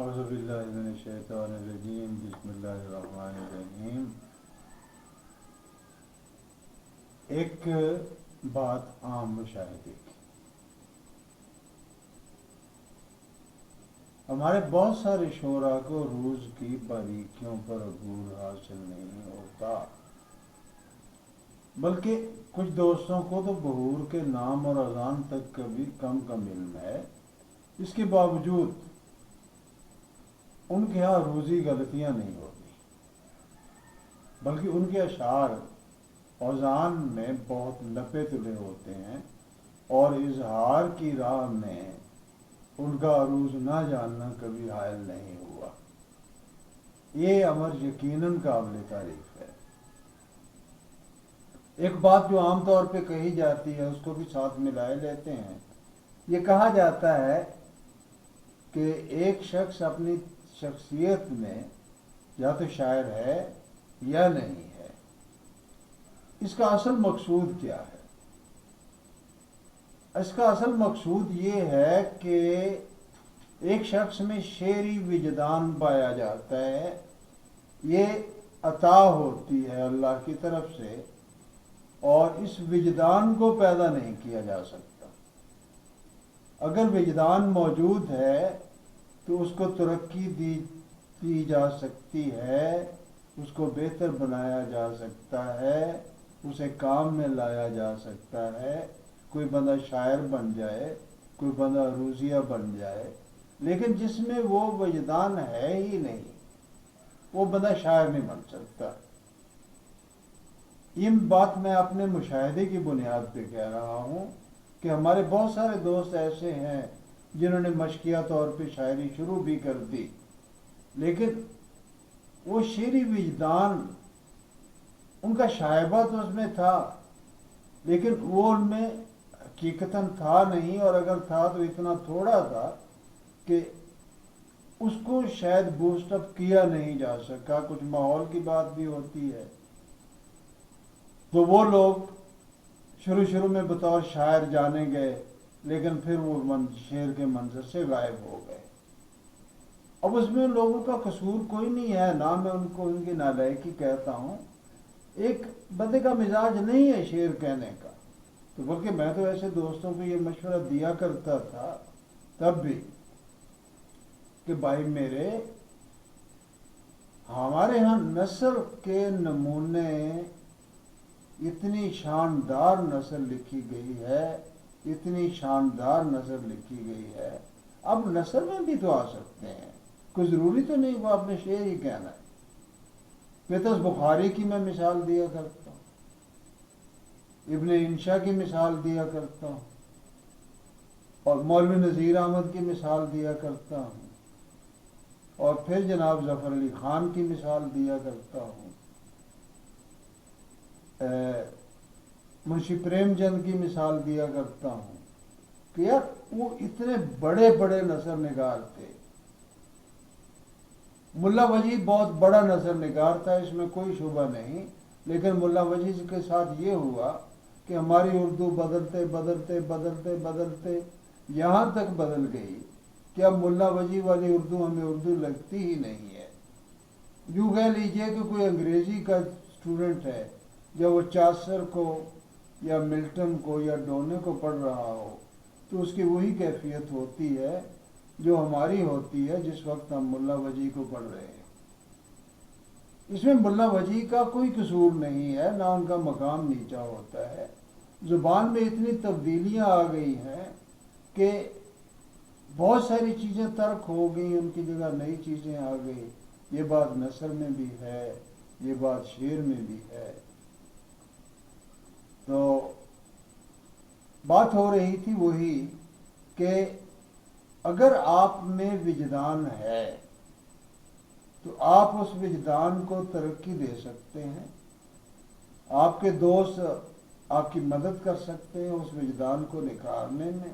اعوذ باللہ من الشیطان الرجیم بسم اللہ الرحمن الرحیم۔ ایک بات عام مشاہدے کی، ہمارے بہت سارے شعراء کو روز کی باریکیوں پر عبور حاصل نہیں ہوتا، بلکہ کچھ دوستوں کو تو بحور کے نام اور اذان تک کا بھی کم علم ہے۔ اس کے باوجود ان کے ہاں روزی غلطیاں نہیں ہوتی، بلکہ ان کے اشعار اوزان میں بہت لپے تلے ہوتے ہیں، اور اظہار کی راہ میں ان کا عروج نہ جاننا کبھی حائل نہیں ہوا۔ یہ امر یقیناً قابل تعریف ہے۔ ایک بات جو عام طور پہ کہی جاتی ہے اس کو بھی ساتھ ملائے لیتے ہیں۔ یہ کہا جاتا ہے کہ ایک شخص اپنی شخصیت میں یا تو شاعر ہے یا نہیں ہے۔ اس کا اصل مقصود کیا ہے؟ اس کا اصل مقصود یہ ہے کہ ایک شخص میں شعری وجدان پایا جاتا ہے، یہ عطا ہوتی ہے اللہ کی طرف سے، اور اس وجدان کو پیدا نہیں کیا جا سکتا۔ اگر وجدان موجود ہے تو اس کو ترقی دی جا سکتی ہے، اس کو بہتر بنایا جا سکتا ہے، اسے کام میں لایا جا سکتا ہے۔ کوئی بندہ شاعر بن جائے، کوئی بندہ عروضیہ بن جائے، لیکن جس میں وہ وجدان ہے ہی نہیں، وہ بندہ شاعر نہیں بن سکتا۔ یہ بات میں اپنے مشاہدے کی بنیاد پہ کہہ رہا ہوں کہ ہمارے بہت سارے دوست ایسے ہیں جنہوں نے مشقیہ طور پہ شاعری شروع بھی کر دی، لیکن وہ شعری وجدان ان کا شائبہ تو اس میں تھا، لیکن وہ ان میں حقیقتاً تھا نہیں، اور اگر تھا تو اتنا تھوڑا تھا کہ اس کو شاید بوسٹ اپ کیا نہیں جا سکا۔ کچھ ماحول کی بات بھی ہوتی ہے، تو وہ لوگ شروع میں بطور شاعر جانے گئے، لیکن پھر وہ شعر کے منظر سے غائب ہو گئے۔ اب اس میں لوگوں کا قصور کوئی نہیں ہے، نہ میں ان کو ان کی نالائقی کہتا ہوں۔ ایک بندے کا مزاج نہیں ہے شعر کہنے کا، تو بلکہ میں تو ایسے دوستوں کو یہ مشورہ دیا کرتا تھا تب بھی کہ بھائی میرے، ہمارے ہاں نثر کے نمونے، اتنی شاندار نثر لکھی گئی ہے، اتنی شاندار نثر لکھی گئی ہے، اب نثر میں بھی تو آ سکتے ہیں، کوئی ضروری تو نہیں وہ اپنے شعر ہی کہنا ہے۔ پیطرس بخاری کی میں مثال دیا کرتا ہوں، ابن انشا کی مثال دیا کرتا ہوں، اور مولوی نذیر احمد کی مثال دیا کرتا ہوں، اور پھر جناب ظفر علی خان کی مثال دیا کرتا ہوں، منشی پریم چند کی مثال دیا کرتا ہوں کہ یار وہ اتنے بڑے بڑے نثر نگار تھے۔ ملا وجی بہت بڑا نثر نگار تھا، اس میں کوئی شبہ نہیں، لیکن ملا وجی کے ساتھ یہ ہوا کہ ہماری اردو بدلتے بدلتے بدلتے بدلتے یہاں تک بدل گئی کہ اب ملا وجی والی اردو ہمیں اردو لگتی ہی نہیں ہے۔ یوں کہہ لیجئے کہ کوئی انگریزی کا اسٹوڈنٹ ہے، جب وہ چاسر کو یا ملٹن کو یا ڈونے کو پڑھ رہا ہو تو اس کی وہی کیفیت ہوتی ہے جو ہماری ہوتی ہے جس وقت ہم ملا وجی کو پڑھ رہے ہیں۔ اس میں ملا وجی کا کوئی قصور نہیں ہے، نہ ان کا مقام نیچا ہوتا ہے۔ زبان میں اتنی تبدیلیاں آ گئی ہیں کہ بہت ساری چیزیں ترک ہو گئی، ان کی جگہ نئی چیزیں آ گئی۔ یہ بات نثر میں بھی ہے، یہ بات شعر میں بھی ہے۔ تو بات ہو رہی تھی وہی کہ اگر آپ میں وجدان ہے تو آپ اس وجدان کو ترقی دے سکتے ہیں، آپ کے دوست آپ کی مدد کر سکتے ہیں اس وجدان کو نکھارنے میں،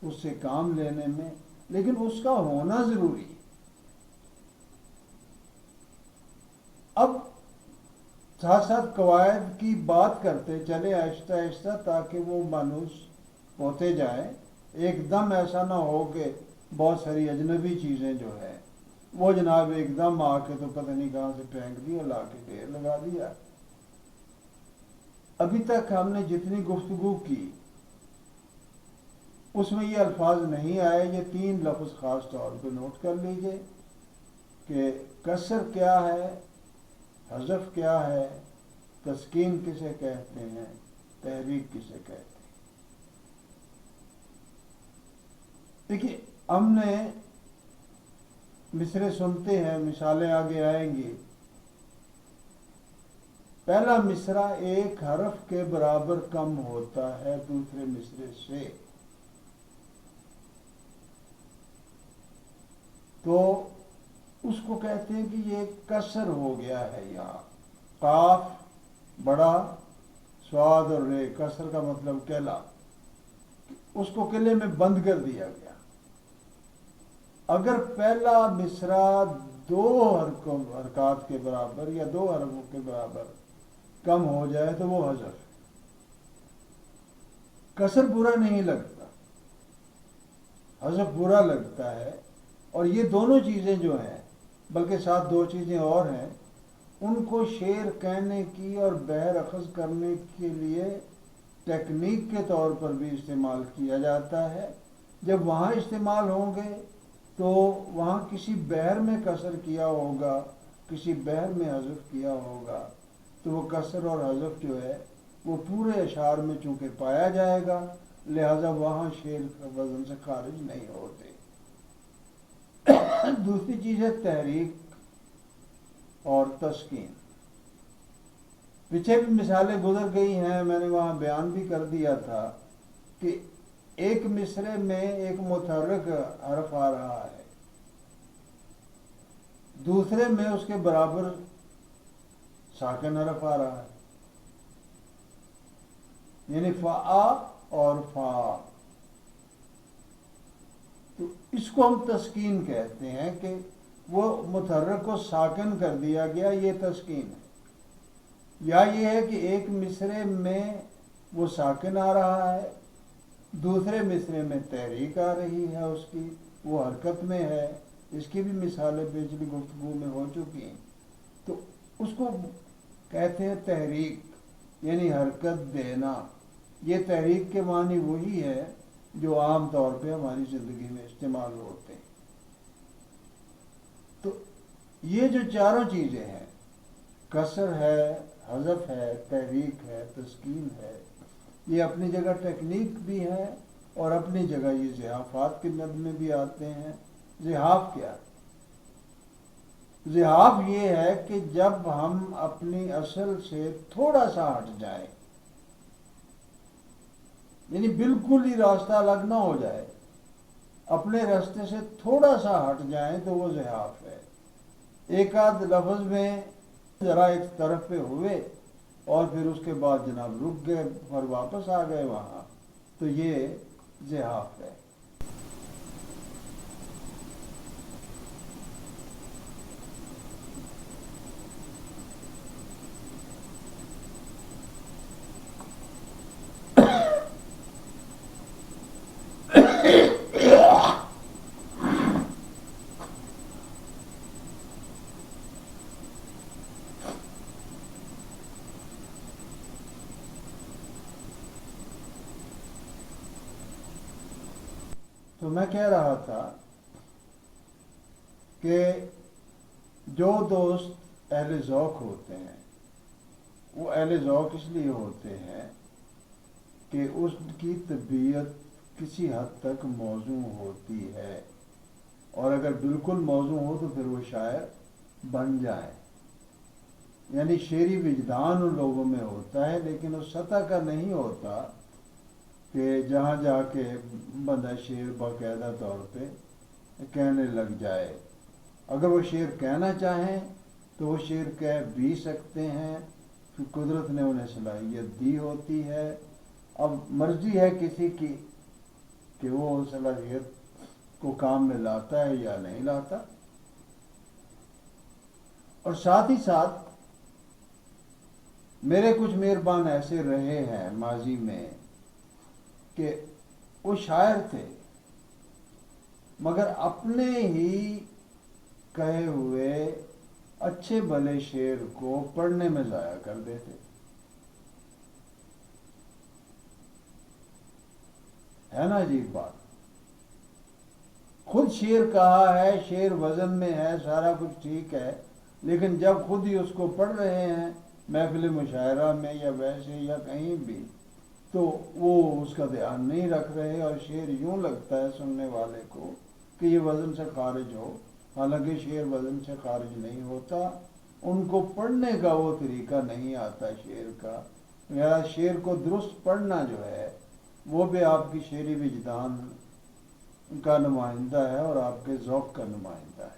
اس سے کام لینے میں، لیکن اس کا ہونا ضروری ہے۔ اب ساتھ ساتھ قواعد کی بات کرتے چلے آہستہ آہستہ، تاکہ وہ مانوس ہوتے جائیں، ایک دم ایسا نہ ہو کہ بہت ساری اجنبی چیزیں جو ہے وہ جناب ایک دم آ کے تو پتہ نہیں کہاں سے پھینک دیا، لا کے ڈھیر لگا دیا۔ ابھی تک ہم نے جتنی گفتگو کی اس میں یہ الفاظ نہیں آئے۔ یہ 3 لفظ خاص طور پہ نوٹ کر لیجئے کہ کسر کیا ہے، حذف کیا ہے، تسکین کسے کہتے ہیں، تحریک کسے کہتے ہیں۔ دیکھیے ہم نے مصرے سنتے ہیں، مثالیں آگے آئیں گی۔ پہلا مصرع ایک حرف کے برابر کم ہوتا ہے دوسرے مصرے سے، تو اس کو کہتے ہیں کہ یہ کسر ہو گیا ہے۔ یہاں قاف بڑا، صاد اور رے، کسر کا مطلب کہلا، اس کو قلعے میں بند کر دیا گیا۔ اگر پہلا مصرع 2 حرکات کے برابر یا 2 حرفوں کے برابر کم ہو جائے تو وہ حذف ہے۔ کسر برا نہیں لگتا، حذف برا لگتا ہے۔ اور یہ دونوں چیزیں جو ہیں، بلکہ ساتھ 2 چیزیں اور ہیں، ان کو شعر کہنے کی اور بحر اخذ کرنے کے لیے ٹیکنیک کے طور پر بھی استعمال کیا جاتا ہے۔ جب وہاں استعمال ہوں گے تو وہاں کسی بحر میں کسر کیا ہوگا، کسی بحر میں حذف کیا ہوگا، تو وہ کسر اور حذف جو ہے وہ پورے اشعار میں چونکہ پایا جائے گا، لہذا وہاں شعر وزن سے خارج نہیں ہوتے۔ دوسری چیز ہے تحریک اور تسکین۔ پیچھے بھی مثالیں گزر گئی ہیں، میں نے وہاں بیان بھی کر دیا تھا کہ ایک مصرے میں ایک متحرک حرف آ رہا ہے، دوسرے میں اس کے برابر ساکن حرف آ رہا ہے، یعنی فا اور فا، تو اس کو ہم تسکین کہتے ہیں کہ وہ متحرک کو ساکن کر دیا گیا، یہ تسکین ہے۔ یا یہ ہے کہ ایک مصرے میں وہ ساکن آ رہا ہے، دوسرے مصرے میں تحریک آ رہی ہے، اس کی وہ حرکت میں ہے۔ اس کی بھی مثالیں پچھلی گفتگو میں ہو چکی ہیں۔ تو اس کو کہتے ہیں تحریک، یعنی حرکت دینا۔ یہ تحریک کے معنی وہی ہے جو عام طور پہ ہماری زندگی میں استعمال ہوتے ہیں۔ تو یہ جو چاروں چیزیں ہیں، کسر ہے، حذف ہے، تحریک ہے، تسکین ہے، یہ اپنی جگہ ٹیکنیک بھی ہے اور اپنی جگہ یہ زحافات کے ند میں بھی آتے ہیں۔ زحاف کیا ہے؟ زحاف یہ ہے کہ جب ہم اپنی اصل سے تھوڑا سا ہٹ جائیں، یعنی بالکل ہی راستہ الگ نہ ہو جائے، اپنے راستے سے تھوڑا سا ہٹ جائیں تو وہ زحاف ہے۔ ایک آدھ لفظ میں ذرا ایک طرف پہ ہوئے اور پھر اس کے بعد جناب رک گئے اور واپس آ گئے وہاں، تو یہ زحاف ہے۔ تو میں کہہ رہا تھا کہ جو دوست اہل ذوق ہوتے ہیں وہ اہل ذوق اس لیے ہوتے ہیں کہ اس کی طبیعت کسی حد تک موزوں ہوتی ہے، اور اگر بالکل موزوں ہو تو پھر وہ شاعر بن جائے۔ یعنی شعری وجدان ان لوگوں میں ہوتا ہے، لیکن اس سطح کا نہیں ہوتا کہ جہاں جا کے بندہ شعر باقاعدہ طور پہ کہنے لگ جائے۔ اگر وہ شعر کہنا چاہیں تو وہ شعر کہہ بھی سکتے ہیں، قدرت نے انہیں صلاحیت دی ہوتی ہے۔ اب مرضی ہے کسی کی کہ وہ صلاحیت کو کام میں لاتا ہے یا نہیں لاتا۔ اور ساتھ ہی ساتھ میرے کچھ مہربان ایسے رہے ہیں ماضی میں کہ وہ شاعر تھے مگر اپنے ہی کہے ہوئے اچھے بھلے شعر کو پڑھنے میں ضائع کر دیتے. ہے نا عجیب بات. خود شعر کہا ہے، شعر وزن میں ہے، سارا کچھ ٹھیک ہے، لیکن جب خود ہی اس کو پڑھ رہے ہیں محفل مشاعرہ میں یا ویسے یا کہیں بھی، تو وہ اس کا دھیان نہیں رکھ رہے، اور شعر یوں لگتا ہے سننے والے کو کہ یہ وزن سے خارج ہو، حالانکہ شعر وزن سے خارج نہیں ہوتا. ان کو پڑھنے کا وہ طریقہ نہیں آتا شعر کا. میرا شعر کو درست پڑھنا جو ہے وہ بھی آپ کی شعری وجدان کا نمائندہ ہے اور آپ کے ذوق کا نمائندہ ہے.